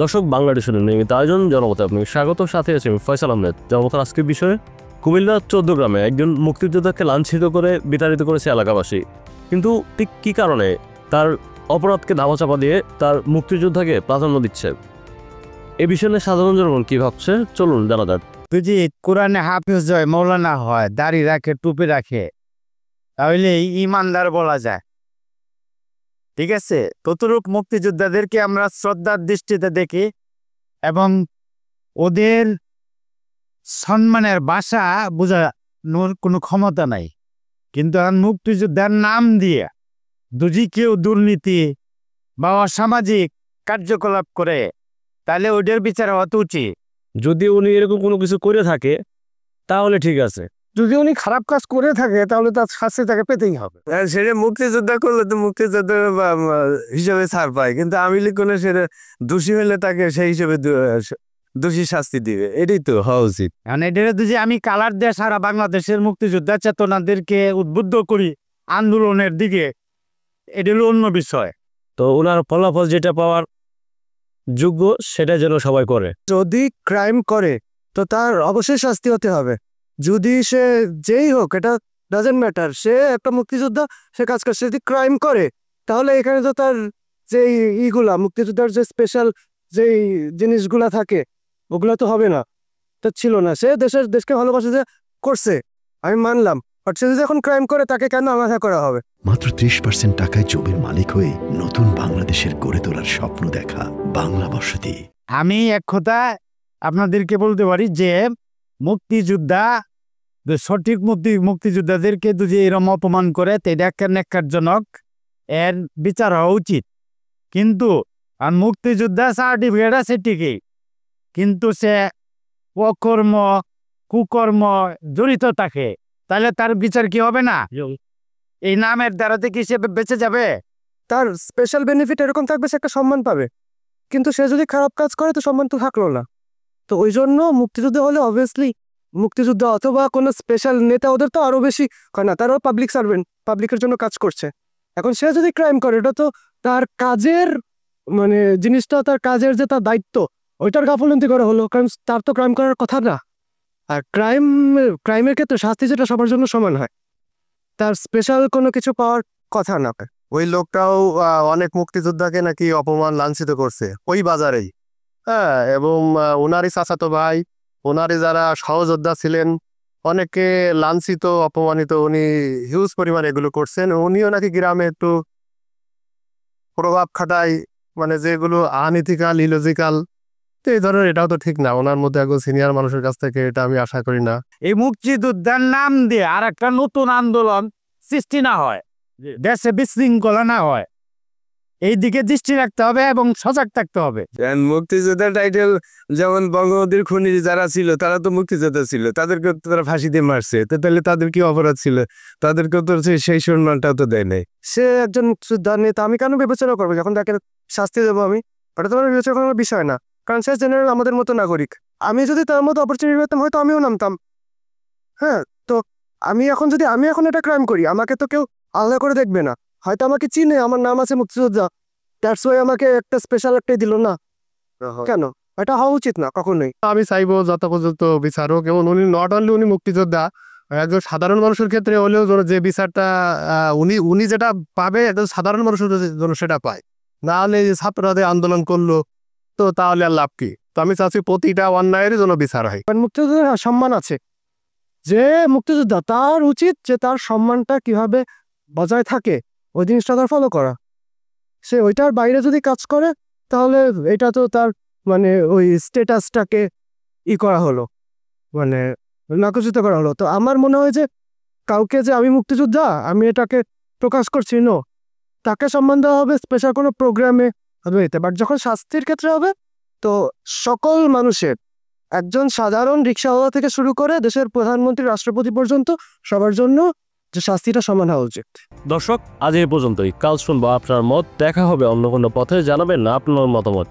দর্শক বাংলাদেশের নিয়মিত আয়োজন জনমতে আপনি স্বাগত, সাথে আছি আমি ফয়সাল আহমেদ। জনমতের আজকের বিষয়ে কুমিল্লার 14 গ্রামে একজন মুক্তিযোদ্ধাকে লাঞ্ছিত করে বিতাড়িত করেছে এলাকাবাসী। কিন্তু ঠিক কী কারণে তার অপরাধকে ধামাচাপা দিয়ে তার মুক্তিযোদ্ধাকে প্রাধান্য দিচ্ছে, এ বিষয়ে নিয়ে সাধারণ জনগণ কী ভাবছে চলুন জানা যাক। যদি কোরআনে হাফিজ হয়, মৌলানা হয়, দাড়ি রাখে, টুপি রাখে, তাহলে ইমানদার বলা যায়। ঠিক আছে, ততরূপ মুক্তিযোদ্ধাদেরকে আমরা শ্রদ্ধার দৃষ্টিতে দেখি এবং ওদের সম্মানের ভাষা বোঝানোর কোনো ক্ষমতা নাই। কিন্তু মুক্তিযোদ্ধার নাম দিয়ে যদি কেউ দুর্নীতি বা অসামাজিক কার্যকলাপ করে তাহলে ওদের বিচার হওয়া উচিত। যদি উনি এরকম কোনো কিছু করে থাকে তাহলে ঠিক আছে, যদি উনি খারাপ কাজ করে থাকে তাহলে তার শাস্তি তাকে পেতেই হবে। সেটা মুক্তিযোদ্ধা করলে তো মুক্তিযোদ্ধা হিসেবে ছাড় পায়, কিন্তু আওয়ামী লীগ করলে সেটা দোষী হলে তাকে সেই হিসেবে দোষী শাস্তি দিবে। এটাই তো হওয়া উচিত। এটার যদি আমি কালার দিয়ে সারা বাংলাদেশের মুক্তিযোদ্ধা চেতনাদেরকে উদ্বুদ্ধ করি আন্দোলনের দিকে, এটা হলো অন্য বিষয়। তো ওনার ফলাফল যেটা পাওয়ার যোগ্য সেটা যেন সবাই করে। যদি ক্রাইম করে তো তার অবশ্যই শাস্তি হতে হবে। যদি সে যেই হোক, এটা ডাজেন্ট ম্যাটার, সে একটা মুক্তিযোদ্ধা, সে কাজ করে। সে যদি ক্রাইম করে তাহলে এখানে তো তার যে ইগুলা মুক্তিযোদ্ধার যে স্পেশাল যেই জিনিসগুলা থাকে ওগুলা তো হবে না, তা ছিল না। সে দেশকে ভালোবাসে যে করছে, আমি মানলাম, বাট সে যদি এখন ক্রাইম করে তাকে কেন আলাদা করা হবে? মাত্র 30% টাকায় জমির মালিক হয়ে নতুন বাংলাদেশের গড়ে তোলার স্বপ্ন দেখা বাংলা বসতি। আমি এক কথা আপনাদেরকে বলতে পারি যে মুক্তিযোদ্ধা, সঠিক মুক্তিযোদ্ধাদেরকে যদি এরম অপমান করে এটা ন্যাক্কারজনক, এর বিচার হওয়া উচিত। কিন্তু আর মুক্তিযোদ্ধা সার্টিফিকেট আছে ঠিকই, কিন্তু সে অকর্ম কুকর্ম জড়িত থাকে, তাহলে তার বিচার কি হবে না? এই নামের দ্বারাতে কি সে বেঁচে যাবে? তার স্পেশাল বেনিফিট এরকম থাকবে, সে একটা সম্মান পাবে। কিন্তু সে যদি খারাপ কাজ করে তো সম্মান তো থাকলো না। তো ওই জন্য মুক্তিযুদ্ধ হলে অবভিয়াসলি মুক্তিযুদ্ধ অথবা কোনো স্পেশাল নেতা, ওদের তো আরও বেশি হয় না, তারাও পাবলিক সার্ভেন্ট, পাবলিকের জন্য কাজ করছে। এখন সে যদি ক্রাইম করে, এটা তো তার কাজের জিনিসটা, তার কাজের যে তার দায়িত্ব, ওইটার গাফলতি করা হলো, কারণ তার তো ক্রাইম করার কথা না। আর ক্রাইমের ক্ষেত্রে শাস্তি যেটা সবার জন্য সমান হয়, তার স্পেশাল কোনো কিছু পাওয়ার কথা না। ওই লোকটাও অনেক মুক্তিযোদ্ধাকে নাকি অপমান লাঞ্ছিত করছে ওই বাজারেই। হ্যাঁ, এবং ওনারই চাচাতো ভাই, ওনারই যারা সহযোদ্ধা ছিলেন, অনেকে লাঞ্ছিত অপমানিত, উনি হিউজ পরিমাণ এগুলো করছেন। উনিও নাকি গ্রামে একটু প্রভাব খাটায়, যেগুলো আনইথিক্যাল, ইলজিক্যাল, তো এই ধরনের। এটাও তো ঠিক না, ওনার মধ্যে একজন সিনিয়র মানুষের কাছ থেকে এটা আমি আশা করি না। এই মুক্তিযোদ্ধার নাম দিয়ে আর একটা নতুন আন্দোলন সৃষ্টি না হয়, দেশে বিশৃঙ্খলা না হয়, এই দিকে দৃষ্টি রাখতে হবে এবং সজাগ থাকতে হবে। মুক্তিযোদ্ধা টাইটেল, যেমন বঙ্গবন্ধুর খুনি যারা ছিল তারা তো মুক্তিযোদ্ধা ছিল, তাদেরকে তারা ফাঁসি দিয়ে মারছে, তো তাহলে তাদের কি অপরাধ ছিল? তাদেরকে তো সেই সম্মানটাও তো দেয় নাই। সে একজন মুক্তিযোদ্ধা নেতা, আমি কেন বিবেচনা করবো? যখন তাকে শাস্তি দেবো আমি, ওটা তোমার বিবেচনা করার বিষয় না, কারণ সে জেনারেল আমাদের মতো নাগরিক। আমি যদি তার মতো অপরচুনিটি পেতাম হয়তো আমিও নামতাম। হ্যাঁ, তো আমি এখন এটা ক্রাইম করি, আমাকে তো কেউ আলাদা করে দেখবে না, হয়তো আমাকে চিনে, আমার নাম আছে মুক্তিযোদ্ধা, দ্যাটস ওয়াই আমাকে একটা স্পেশাল একটাই দিল না। কেন? এটা হওয়া উচিত না কখনোই। আমি চাইবো যথাযথ বিচারক, এবং নট অনলি উনি মুক্তিযোদ্ধা, একজন সাধারণ মানুষের ক্ষেত্রে হলেও যে বিচারটা উনি যেটা পাবে, একজন সাধারণ মানুষের জন্য সেটা পায়। না হলে যে ছাত্রদের আন্দোলন করলো, তো তাহলে আর লাভ কি? তো আমি চাচ্ছি প্রতিটা অন্যায়ের জন্য বিচার হয়। মুক্তিযোদ্ধার সম্মান আছে, যে মুক্তিযোদ্ধা তার উচিত যে তার সম্মানটা কিভাবে বজায় থাকে ওই জিনিসটা তার ফলো করা। সে ওইটার বাইরে যদি কাজ করে তাহলে এটা তো তার ওই স্ট্যাটাসটাকে করা হলো, নাকচিত করা হলো। তো আমার মনে হয় যে কাউকে যে আমি মুক্তিযোদ্ধা, আমি এটাকে প্রকাশ করছি, তাকে সম্মান দেওয়া হবে স্পেশাল কোনো প্রোগ্রামে, বাট যখন শাস্তির ক্ষেত্রে হবে তো সকল মানুষের, একজন সাধারণ রিক্সাওয়ালা থেকে শুরু করে দেশের প্রধানমন্ত্রী, রাষ্ট্রপতি পর্যন্ত সবার জন্য যে শাস্তিটা সমান হওয়া উচিত। দর্শক, আজ এই পর্যন্তই। কাল শুনবো আপনার মত। দেখা হবে অন্য কোনো পথে। জানাবেন না আপনার মতামত।